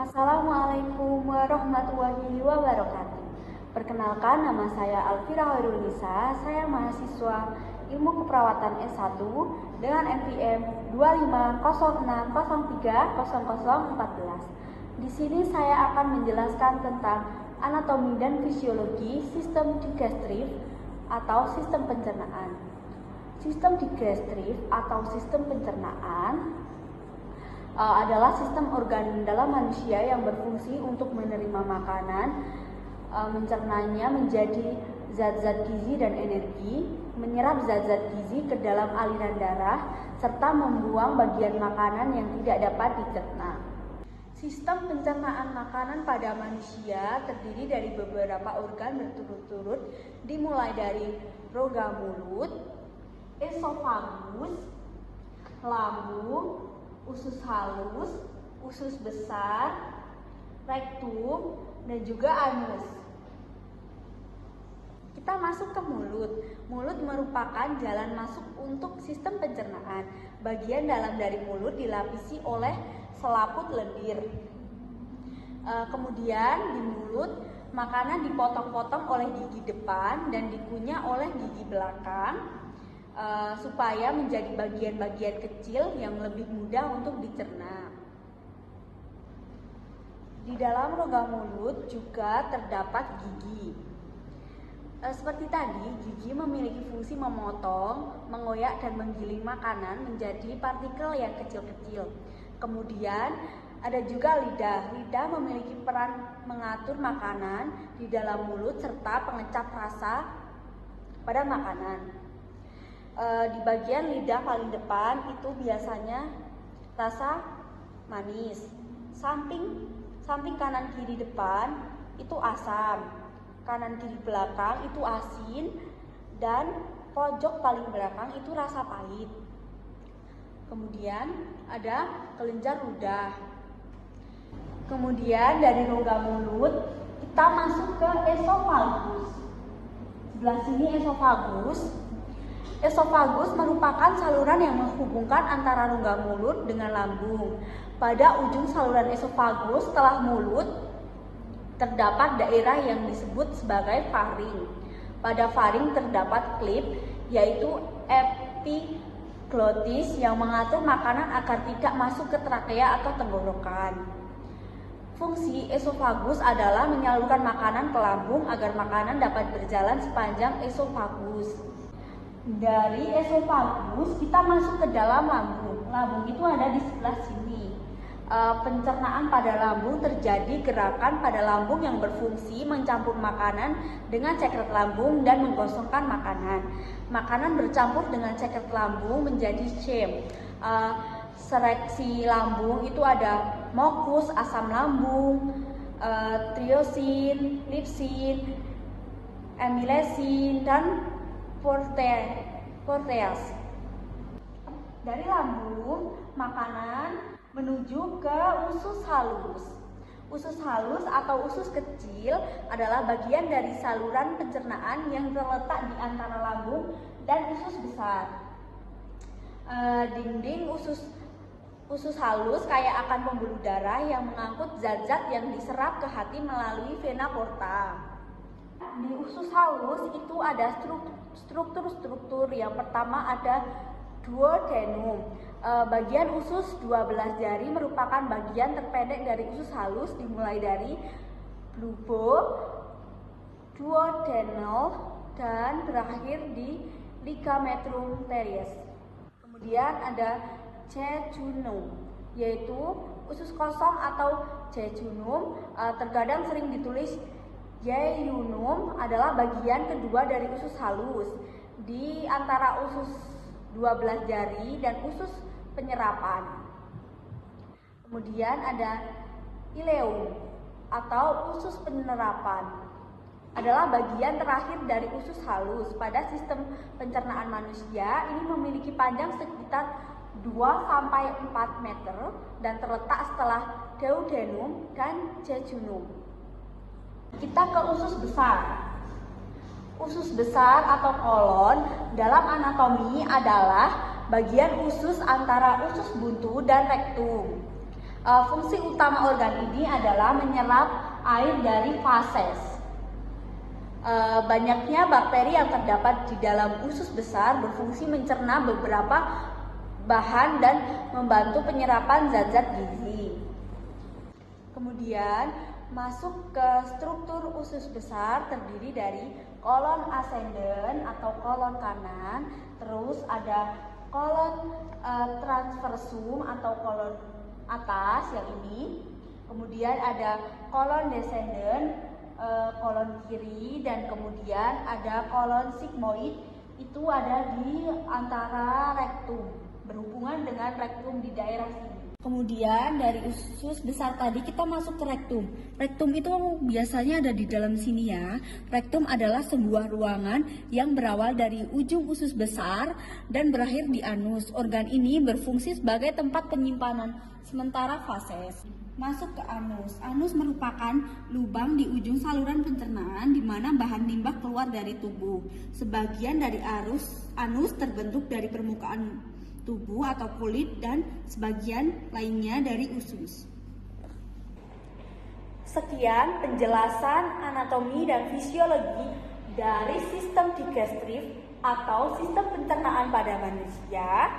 Assalamualaikum warahmatullahi wabarakatuh. Perkenalkan, nama saya Alfira Hoirunisa. Saya mahasiswa Ilmu Keperawatan S1 dengan NPM 2506030014. Di sini saya akan menjelaskan tentang anatomi dan fisiologi sistem digestif atau sistem pencernaan. Sistem digestif atau sistem pencernaan adalah sistem organ dalam manusia yang berfungsi untuk menerima makanan, mencernanya menjadi zat-zat gizi dan energi, menyerap zat-zat gizi ke dalam aliran darah, serta membuang bagian makanan yang tidak dapat dicerna. Sistem pencernaan makanan pada manusia terdiri dari beberapa organ berturut-turut, dimulai dari rongga mulut, esofagus, lambung, usus halus, usus besar, rektum, dan juga anus. Kita masuk ke mulut. Mulut merupakan jalan masuk untuk sistem pencernaan. Bagian dalam dari mulut dilapisi oleh selaput lendir. Kemudian di mulut, makanan dipotong-potong oleh gigi depan dan dikunyah oleh gigi belakang, supaya menjadi bagian-bagian kecil yang lebih mudah untuk dicerna. Di dalam rongga mulut juga terdapat gigi. Seperti tadi, gigi memiliki fungsi memotong, mengoyak dan menggiling makanan menjadi partikel yang kecil-kecil. Kemudian ada juga lidah. Lidah memiliki peran mengatur makanan di dalam mulut serta pengecap rasa pada makanan. Di bagian lidah paling depan itu biasanya rasa manis. Samping kanan kiri depan itu asam, kanan kiri belakang itu asin, dan pojok paling belakang itu rasa pahit. Kemudian ada kelenjar ludah. Kemudian dari rongga mulut kita masuk ke esofagus. Sebelah sini esofagus. Esofagus merupakan saluran yang menghubungkan antara rongga mulut dengan lambung. Pada ujung saluran esofagus setelah mulut terdapat daerah yang disebut sebagai faring. Pada faring terdapat klip, yaitu epiglotis yang mengatur makanan agar tidak masuk ke trakea atau tenggorokan. Fungsi esofagus adalah menyalurkan makanan ke lambung agar makanan dapat berjalan sepanjang esofagus. Dari esofagus kita masuk ke dalam lambung. Lambung itu ada di sebelah sini. Pencernaan pada lambung terjadi gerakan pada lambung yang berfungsi mencampur makanan dengan cekrat lambung dan menggosongkan makanan. Makanan bercampur dengan cekrat lambung menjadi chyme. Sereksi lambung itu ada mukus, asam lambung, triosin, lipsin, amylesin, dan proteas. Dari lambung, makanan menuju ke usus halus. Usus halus atau usus kecil adalah bagian dari saluran pencernaan yang terletak di antara lambung dan usus besar. Dinding usus halus kaya akan pembuluh darah yang mengangkut zat-zat yang diserap ke hati melalui vena porta. Di usus halus itu ada struktur-struktur. Yang pertama ada duodenum. Bagian usus 12 jari merupakan bagian terpendek dari usus halus, dimulai dari bulbo, duodenal, dan berakhir di ligamentum teres. Kemudian ada jejunum, yaitu usus kosong atau jejunum. Terkadang sering ditulis yeyunum, adalah bagian kedua dari usus halus di antara usus 12 jari dan usus penyerapan. Kemudian ada ileum atau usus penerapan, adalah bagian terakhir dari usus halus. Pada sistem pencernaan manusia ini memiliki panjang sekitar 2-4 meter dan terletak setelah duodenum dan jejunum. Kita ke usus besar. Usus besar atau kolon dalam anatomi adalah bagian usus antara usus buntu dan rektum. Fungsi utama organ ini adalah menyerap air dari fases. Banyaknya bakteri yang terdapat di dalam usus besar berfungsi mencerna beberapa bahan dan membantu penyerapan zat-zat gizi. Kemudian masuk ke struktur usus besar terdiri dari kolon ascendent atau kolon kanan, terus ada kolon transversum atau kolon atas yang ini, kemudian ada kolon descendent, kolon kiri, dan kemudian ada kolon sigmoid, itu ada di antara rektum, berhubungan dengan rektum di daerah sini. Kemudian dari usus besar tadi kita masuk ke rektum. Rektum itu biasanya ada di dalam sini ya. Rektum adalah sebuah ruangan yang berawal dari ujung usus besar dan berakhir di anus. Organ ini berfungsi sebagai tempat penyimpanan sementara fases. Masuk ke anus. Anus merupakan lubang di ujung saluran pencernaan di mana bahan limbah keluar dari tubuh. Sebagian dari anus terbentuk dari permukaan tubuh atau kulit dan sebagian lainnya dari usus. Sekian penjelasan anatomi dan fisiologi dari sistem digestif atau sistem pencernaan pada manusia.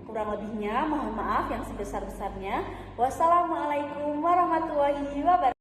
Kurang lebihnya mohon maaf yang sebesar-besarnya. Wassalamualaikum warahmatullahi wabarakatuh.